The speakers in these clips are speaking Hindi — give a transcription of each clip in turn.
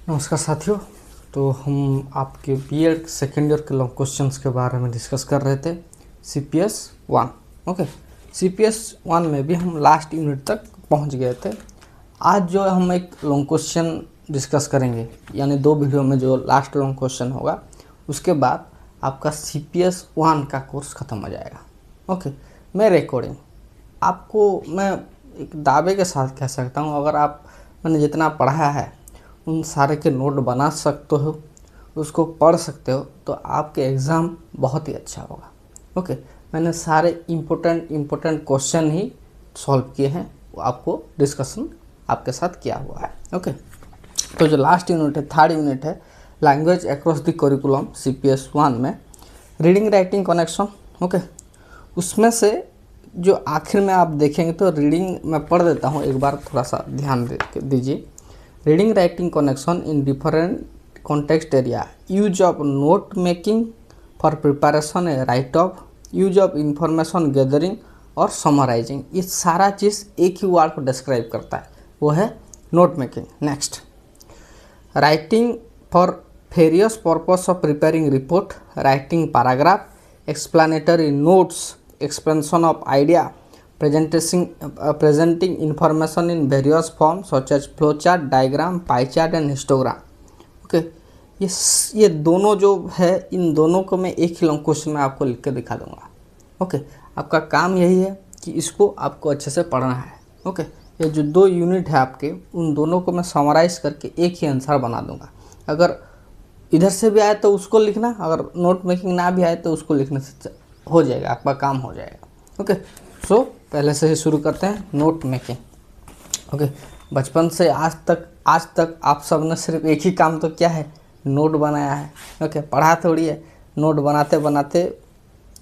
नमस्कार साथियों। तो हम आपके बीएड सेकेंड ईयर के लॉन्ग क्वेश्चंस के बारे में डिस्कस कर रहे थे CPS 1। ओके, CPS 1 में भी हम लास्ट यूनिट तक पहुंच गए थे। आज जो हम एक लॉन्ग क्वेश्चन डिस्कस करेंगे, यानी 2 वीडियो में जो लास्ट लॉन्ग क्वेश्चन होगा, उसके बाद आपका CPS 1 का कोर्स ख़त्म हो जाएगा। ओके, मैं रिकॉर्डिंग आपको मैं एक दावे के साथ कह सकता हूँ, अगर आप मैंने जितना पढ़ाया है उन सारे के नोट बना सकते हो, उसको पढ़ सकते हो, तो आपके एग्ज़ाम बहुत ही अच्छा होगा। ओके, मैंने सारे इम्पोर्टेंट क्वेश्चन ही सॉल्व किए हैं, वो आपको डिस्कशन आपके साथ किया हुआ है। ओके, तो जो लास्ट यूनिट है, थर्ड यूनिट है, language across the curriculum CPS 1 में रीडिंग राइटिंग कनेक्शन। ओके, उसमें से जो आखिर में आप देखेंगे, तो रीडिंग मैं पढ़ देता हूँ एक बार, थोड़ा सा ध्यान दीजिए। Reading writing connection in different context area, use of note making for preparation A right of, use of information gathering और समराइजिंग। ये सारा चीज़ एक ही वर्ड को डिस्क्राइब करता है, वो है note making. Next, writing for various purpose of preparing report, writing paragraph, explanatory notes, expansion of idea, presenting information in various forms such as flow chart, diagram, pie chart and histogram। Okay, ये दोनों जो है, इन दोनों को मैं एक ही लॉन्ग क्वेश्चन में आपको लिख के दिखा दूंगा। ओके, आपका काम यही है कि इसको आपको अच्छे से पढ़ना है। ओके, ये जो 2 यूनिट है आपके, उन दोनों को मैं समराइज़ करके एक ही आंसर बना दूंगा। अगर इधर से भी आए तो उसको लिखना, अगर नोट मेकिंग ना भी आए तो उसको लिखने से हो जाएगा, आपका काम हो जाएगा। ओके, सो पहले से ही शुरू करते हैं नोट मेकिंग। ओके, बचपन से आज तक आप सब ने सिर्फ एक ही काम तो क्या है, नोट बनाया है। ओके, पढ़ा थोड़ी है, नोट बनाते बनाते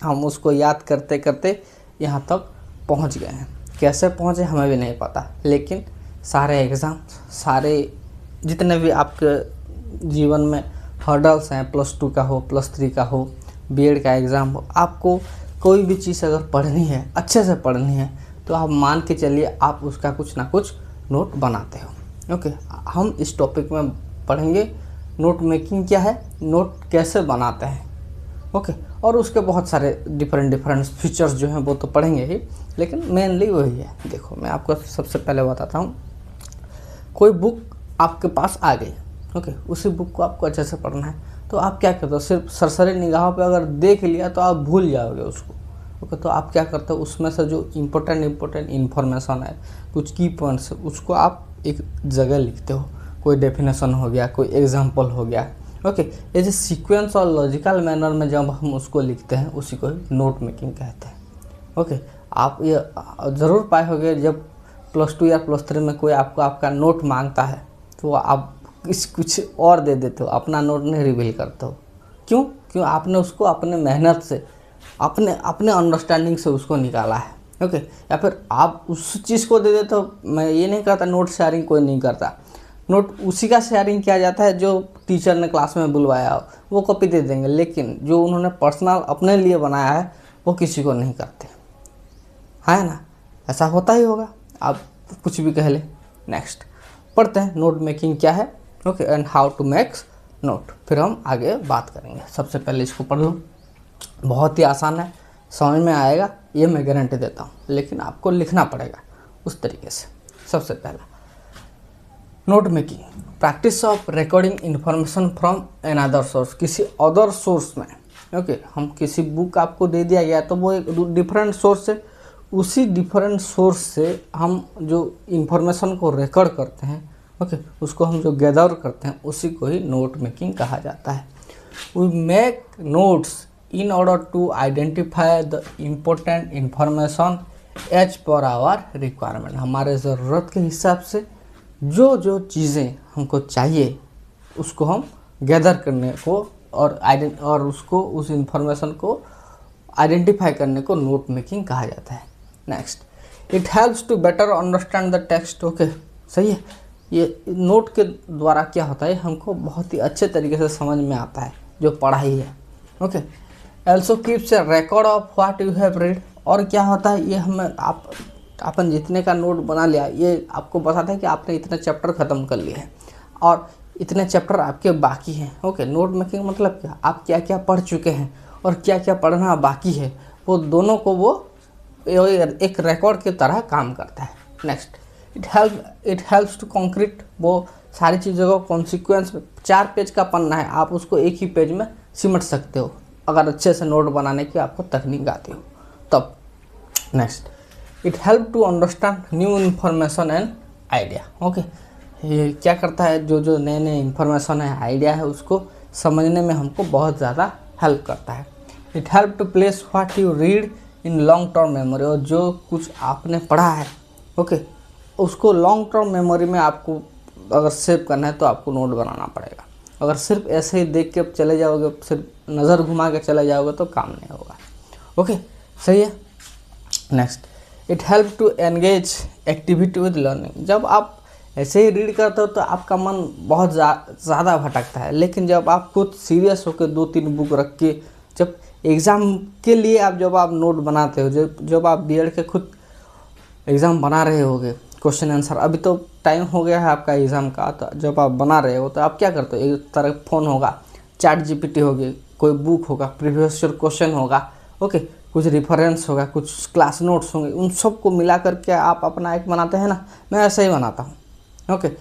हम उसको याद करते करते यहाँ तक पहुँच गए हैं। कैसे पहुँचे हमें भी नहीं पता, लेकिन सारे एग्ज़ाम, सारे जितने भी आपके जीवन में हर्डल्स हैं, +2 का हो, +3 का हो, बीएड का एग्ज़ाम हो, आपको कोई भी चीज़ अगर पढ़नी है, अच्छे से पढ़नी है, तो आप मान के चलिए आप उसका कुछ ना कुछ नोट बनाते हो। ओके, हम इस टॉपिक में पढ़ेंगे नोट मेकिंग क्या है, नोट कैसे बनाते हैं। ओके, और उसके बहुत सारे डिफरेंट फीचर्स जो हैं वो तो पढ़ेंगे ही, लेकिन मेनली वही है। देखो, मैं आपको सबसे पहले बताता हूँ, कोई बुक आपके पास आ गई। ओके, उसी बुक को आपको अच्छे से पढ़ना है, तो आप क्या करते हो, सिर्फ सरसरी निगाहों पे अगर देख लिया तो आप भूल जाओगे उसको। ओके, तो आप क्या करते हो, उसमें से जो इम्पोर्टेंट इन्फॉर्मेशन है, कुछ की पॉइंट्स, उसको आप एक जगह लिखते हो। कोई डेफिनेशन हो गया, कोई एग्जांपल हो गया। ओके, ये जो सीक्वेंस और लॉजिकल मैनर में जब हम उसको लिखते हैं, उसी को नोट मेकिंग कहते हैं। ओके, आप ये ज़रूर पाए होंगे, जब +2 या +3 में कोई आपका नोट मांगता है, तो आप कुछ और दे देते हो, अपना नोट नहीं रिवील करते हो। क्यों आपने उसको अपने मेहनत से, अपने अंडरस्टैंडिंग से उसको निकाला है। ओके, या फिर आप उस चीज़ को दे देते हो। मैं ये नहीं कहता नोट शेयरिंग कोई नहीं करता, नोट उसी का शेयरिंग किया जाता है जो टीचर ने क्लास में बुलवाया हो, वो कॉपी दे देंगे, लेकिन जो उन्होंने पर्सनल अपने लिए बनाया है वो किसी को नहीं करते, है ना। ऐसा होता ही होगा, आप कुछ भी कह लें। नेक्स्ट, पढ़ते हैं नोट मेकिंग क्या है। Okay, and how to make note, फिर हम आगे बात करेंगे। सबसे पहले इसको पढ़ लो, बहुत ही आसान है, समझ में आएगा, ये मैं गारंटी देता हूँ, लेकिन आपको लिखना पड़ेगा उस तरीके से। सबसे पहला, note making, practice of recording information from another source, किसी अदर सोर्स में। ओके, हम किसी बुक आपको दे दिया गया तो वो एक डिफरेंट सोर्स है, उसी डिफरेंट सोर्स से हम जो इन्फॉर्मेशन को रिकॉर्ड करते हैं, ओके, उसको हम जो गैदर करते हैं, उसी को ही नोट मेकिंग कहा जाता है। We make notes in order to identify the important information as per our requirement, हमारे ज़रूरत के हिसाब से जो चीज़ें हमको चाहिए उसको हम गैदर करने को और उसको उस इन्फॉर्मेशन को आइडेंटिफाई करने को नोट मेकिंग कहा जाता है। Next, it helps to better understand the text. Okay, सही है, ये नोट के द्वारा क्या होता है, हमको बहुत ही अच्छे तरीके से समझ में आता है जो पढ़ाई है। Okay, also keeps A record of what you have read, और क्या होता है, ये हमें अपन जितने का नोट बना लिया, ये आपको बताता है कि आपने इतना चैप्टर ख़त्म कर लिया है, और इतने चैप्टर आपके बाकी हैं। ओके, नोट मेकिंग मतलब क्या, आप क्या क्या पढ़ चुके हैं और क्या क्या पढ़ना बाकी है, वो दोनों को वो एक रिकॉर्ड की तरह काम करता है। Next, it helps to concrete, वो सारी चीज़ों को कॉन्सिक्वेंस में 4 पेज का पन्ना है, आप उसको एक ही पेज में सिमट सकते हो अगर अच्छे से नोट बनाने की आपको तकनीक आती हो तब। Next, it help to understand new information and idea. Okay, ये क्या करता है, जो जो नए नए इन्फॉर्मेशन है, आइडिया है, उसको समझने में हमको बहुत ज़्यादा हेल्प करता है। It help to place what you read in long term memory, और जो कुछ आपने पढ़ा है ओके उसको लॉन्ग टर्म मेमोरी में आपको अगर सेव करना है तो आपको नोट बनाना पड़ेगा। अगर सिर्फ ऐसे ही देख के चले जाओगे, सिर्फ नज़र घुमा के चले जाओगे तो काम नहीं होगा। ओके, सही है। Next, it help to engage activity with learning, जब आप ऐसे ही रीड करते हो तो आपका मन बहुत ज़्यादा भटकता है, लेकिन जब आप खुद सीरियस होकर 2-3 बुक रख के जब एग्ज़ाम के लिए जब आप नोट बनाते हो, जब आप बीएड के खुद एग्ज़ाम बना रहे होगे, क्वेश्चन आंसर, अभी तो टाइम हो गया है आपका एग्ज़ाम का, तो जब आप बना रहे हो तो आप क्या करते हो, एक तरह फ़ोन होगा, चैट जीपीटी होगी, कोई बुक होगा, प्रीवियस ईयर क्वेश्चन होगा, ओके, कुछ रेफरेंस होगा, कुछ क्लास नोट्स होंगे, उन सब को मिला करके आप अपना एक बनाते हैं ना। मैं ऐसे ही बनाता हूँ। ओके,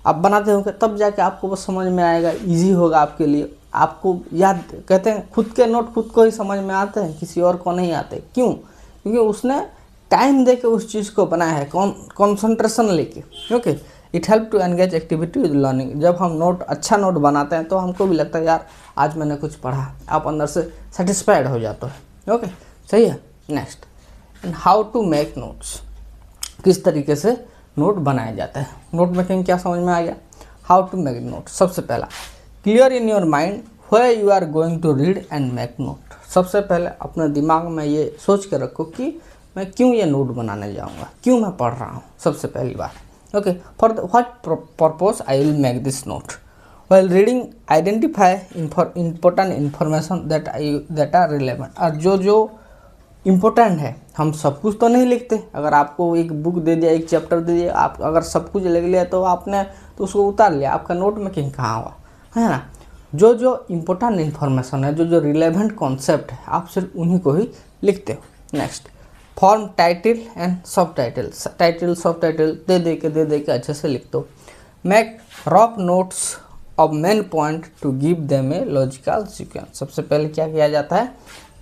आप बनाते होंगे तब जाके आपको वो समझ में आएगा, इजी होगा आपके लिए, आपको याद, कहते हैं खुद के नोट खुद को ही समझ में आते हैं, किसी और को नहीं आते। क्यों? क्योंकि उसने टाइम दे के उस चीज़ को बनाया है, कॉन्सेंट्रेशन लेके। Okay, it help to engage activity with learning, जब हम नोट अच्छा नोट बनाते हैं तो हमको भी लगता है यार आज मैंने कुछ पढ़ा, आप अंदर से सेटिस्फाइड हो जाते हो। ओके, सही है। Next, and how to make notes, किस तरीके से नोट बनाया जाता है। नोट मेकिंग क्या समझ में आ गया। हाउ टू मेक नोट, सबसे पहला clear in your mind where you are going to read and make note. सबसे पहले अपने दिमाग में ये सोच के रखो कि मैं क्यों ये नोट बनाने जाऊँगा, क्यों मैं पढ़ रहा हूँ, सबसे पहली बात। Okay, for what purpose I will make this note. While reading identify important information that are relevant, और जो इम्पोर्टेंट है, हम सब कुछ तो नहीं लिखते। अगर आपको एक बुक दे दिया, एक चैप्टर दे दिया, आप अगर सब कुछ लिख लिया तो आपने तो उसको उतार लिया, आपका नोट मेकिंग कहाँ हुआ, है ना। जो जो इम्पोर्टेंट इन्फॉर्मेशन है, जो जो रिलेवेंट कॉन्सेप्ट है, आप सिर्फ उन्हीं को ही लिखते हो। नेक्स्ट, फॉर्म टाइटल एंड सब टाइटल, टाइटल सब टाइटल दे के अच्छे से लिख दो। Make rough notes of main point two give them a logical sequence. सबसे पहले क्या किया जाता है,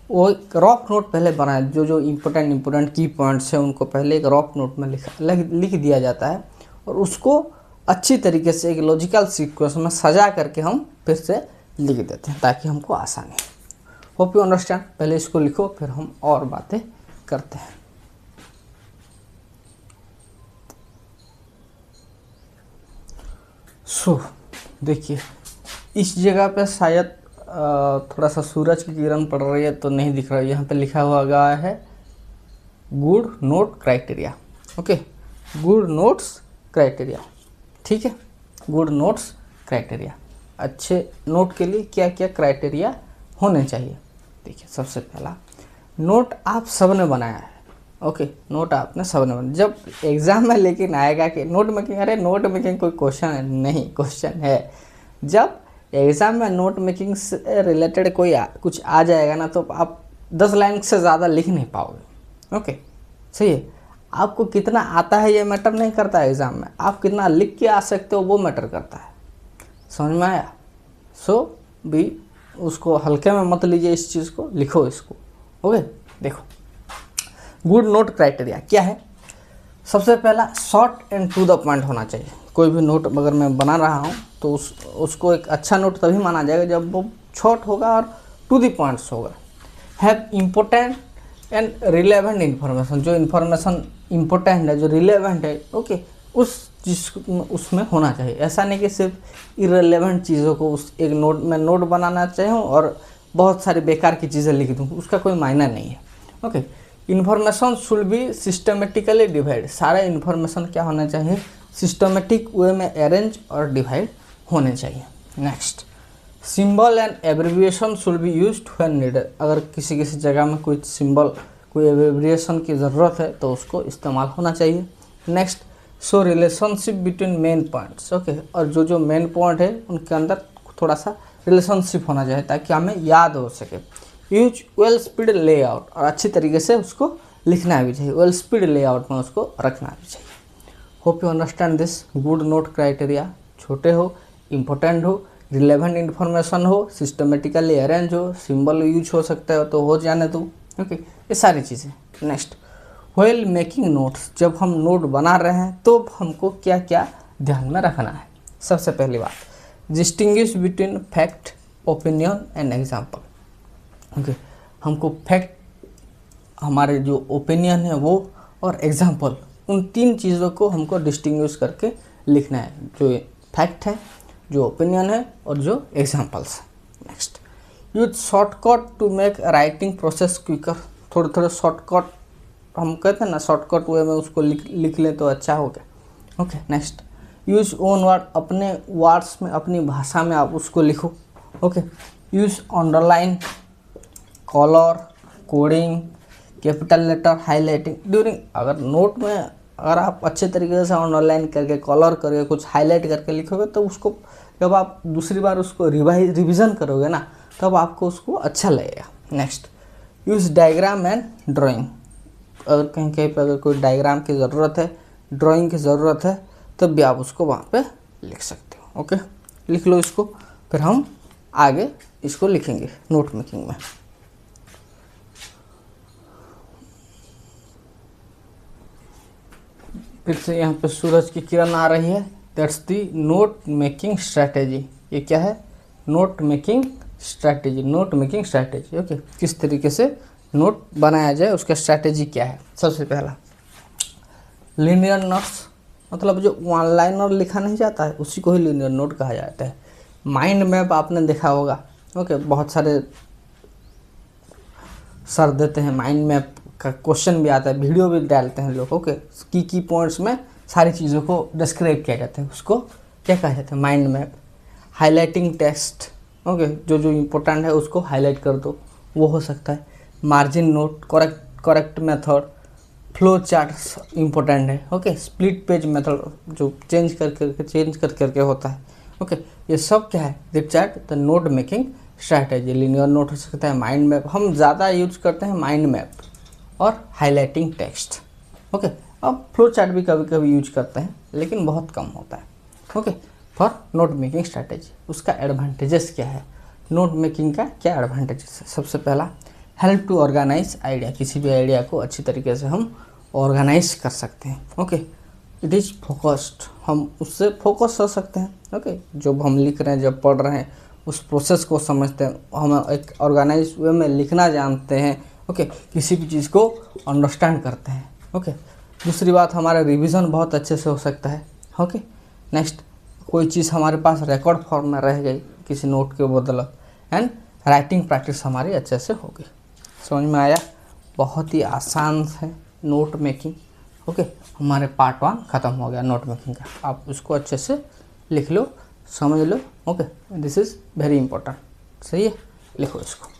वो एक रफ नोट पहले बनाए, जो जो इम्पोर्टेंट की पॉइंट्स हैं उनको पहले एक रफ नोट में लिख दिया जाता है, और उसको अच्छी तरीके से एक लॉजिकल सीक्वेंस में सजा करके हम फिर से लिख देते हैं ताकि हमको आसानी हो। Hope you understand. पहले इसको लिखो, फिर हम और बातें करते हैं। सो देखिए, इस जगह पे शायद थोड़ा सा सूरज की किरण पड़ रही है तो नहीं दिख रहा है। यहाँ पे लिखा हुआ गया है good note criteria. Okay, good notes criteria, ठीक है, गुड नोट्स क्राइटेरिया, अच्छे नोट के लिए क्या क्या क्राइटेरिया होने चाहिए। देखिए, सबसे पहला, नोट आप सबने बनाया है। ओके, नोट आपने सबने बनाया। जब एग्ज़ाम में लेकिन आएगा कि नोट मेकिंग, अरे नोट मेकिंग कोई क्वेश्चन है नहीं, क्वेश्चन है। जब एग्ज़ाम में नोट मेकिंग से रिलेटेड कोई कुछ आ जाएगा ना, तो आप 10 लाइन से ज़्यादा लिख नहीं पाओगे। ओके, सही है। आपको कितना आता है ये मैटर नहीं करता है एग्ज़ाम में, आप कितना लिख के आ सकते हो वो मैटर करता है। समझ में आया। सो भी उसको हल्के में मत लीजिए, इस चीज़ को लिखो इसको। ओके, देखो गुड नोट क्राइटेरिया क्या है। सबसे पहला short and to the point होना चाहिए। कोई भी नोट अगर मैं बना रहा हूँ तो उसको एक अच्छा नोट तभी माना जाएगा जब वो शॉर्ट होगा और टू द पॉइंट्स होगा। Have important and relevant information, जो इन्फॉर्मेशन इम्पोर्टेंट है, जो रिलेवेंट है, ओके, उस चीज़ उसमें होना चाहिए। ऐसा नहीं कि सिर्फ इररिलेवेंट चीज़ों को उस एक नोट में नोट बनाना चाहूँ और बहुत सारी बेकार की चीज़ें लिख दूँ, उसका कोई मायना नहीं है। Okay, information should be systematically divide, सारे इन्फॉर्मेशन क्या होना चाहिए, सिस्टमेटिक वे में अरेंज और डिवाइड होने चाहिए। Next, symbol and abbreviation should be used when needed, अगर किसी किसी जगह में कोई सिंबल, कोई एब्रिविएशन की ज़रूरत है तो उसको इस्तेमाल होना चाहिए। Next, so relationship between main points, okay, और जो जो मेन पॉइंट है उनके अंदर थोड़ा सा रिलेशनशिप होना चाहिए ताकि हमें याद हो सके। यूज वेल स्पीड लेआउट, और अच्छी तरीके से उसको लिखना भी चाहिए, वेल स्पीड लेआउट में उसको रखना भी चाहिए। Hope you understand this. Good note criteria, छोटे हो, इम्पोर्टेंट हो, रिलेवेंट इन्फॉर्मेशन हो, सिस्टमेटिकली अरेंज हो, सिंबल यूज हो सकता है तो हो जाने दो, ओके, ये सारी चीज़ें। नेक्स्ट, व्हाइल मेकिंग नोट्स, जब हम नोट बना रहे हैं तो हमको क्या क्या ध्यान में रखना है। सबसे पहली बात, distinguish between fact, opinion and example, okay, हमको फैक्ट, हमारे जो ओपिनियन है वो, और एग्जाम्पल, उन तीन चीज़ों को हमको डिस्टिंग्विश करके लिखना है, जो फैक्ट है, जो ओपिनियन है, और जो एग्जाम्पल्स है। Next, use shortcut to make writing process quicker, थोड़े थोड़े शॉर्टकट, हम कहते हैं ना शॉर्टकट वे में उसको लिख लें तो अच्छा होगा, okay. Next, use own word, अपने वर्ड्स में, अपनी भाषा में आप उसको लिखो, okay. Use underline, colour coding, capital letter, highlighting during, अगर नोट में अगर आप अच्छे तरीके से अंडरलाइन करके, कलर करके, कुछ हाईलाइट करके लिखोगे तो उसको जब आप दूसरी बार उसको रिवीजन करोगे ना तब आपको उसको अच्छा लगेगा। Next, use diagram and drawing, अगर कहीं कहीं पर अगर कोई डायग्राम की ज़रूरत है, ड्राइंग की ज़रूरत है, तब भी आप उसको वहाँ पे लिख सकते हो, ओके। लिख लो इसको, फिर हम आगे इसको लिखेंगे नोट मेकिंग में। फिर से यहाँ पे सूरज की किरण आ रही है। That's the note making strategy. ये क्या है? Note making strategy, note making strategy, okay. किस तरीके से नोट बनाया जाए, उसका स्ट्रैटेजी क्या है। सबसे पहला, लिनियर नोट्स, मतलब जो वन लाइनर लिखा नहीं जाता है उसी को ही लिनियर नोट कहा जाता है। माइंड मैप आपने देखा होगा, ओके, बहुत सारे सर देते हैं, माइंड मैप का क्वेश्चन भी आता है, वीडियो भी डालते हैं लोग, ओके। की पॉइंट्स में सारी चीज़ों को डिस्क्राइब किया जाता है, उसको क्या कहा जाता है? Mind map. Highlighting text, okay, जो जो इम्पोर्टेंट है उसको हाईलाइट कर दो, वो हो सकता है। Margin note, correct method, flow chart important है, ओके। स्प्लिट पेज मेथड जो चेंज कर करके होता है, ओके। ये सब क्या है? The chart, the note making strategy. Linear note हो सकता है, माइंड मैप, हम ज़्यादा यूज करते हैं माइंड मैप और हाईलाइटिंग टेक्स्ट, ओके। अब फ्लो चार्ट भी कभी कभी यूज करते हैं लेकिन बहुत कम होता है, okay, for note making strategy. उसका एडवांटेजेस क्या है, नोट मेकिंग का क्या एडवांटेजेस है? सबसे पहला, हेल्प टू ऑर्गेनाइज आइडिया, किसी भी आइडिया को अच्छी तरीके से हम ऑर्गेनाइज कर सकते हैं, ओके। इट इज़ फोकस्ड, हम उससे फोकस हो सकते हैं, ओके। जब हम लिख रहे हैं, जब पढ़ रहे हैं, उस प्रोसेस को समझते हैं, हम एक ऑर्गेनाइज वे में लिखना जानते हैं, ओके। किसी भी चीज़ को अंडरस्टैंड करते हैं, ओके। दूसरी बात, हमारा रिवीजन बहुत अच्छे से हो सकता है, ओके। नेक्स्ट, कोई चीज़ हमारे पास रिकॉर्ड फॉर्म में रह गई किसी नोट के बदले, एंड राइटिंग प्रैक्टिस हमारी अच्छे से होगी। समझ में आया? बहुत ही आसान है नोट मेकिंग, ओके। हमारे पार्ट 1 ख़त्म हो गया नोट मेकिंग का। आप उसको अच्छे से लिख लो, समझ लो, okay. This is very important. सही है, लिखो इसको।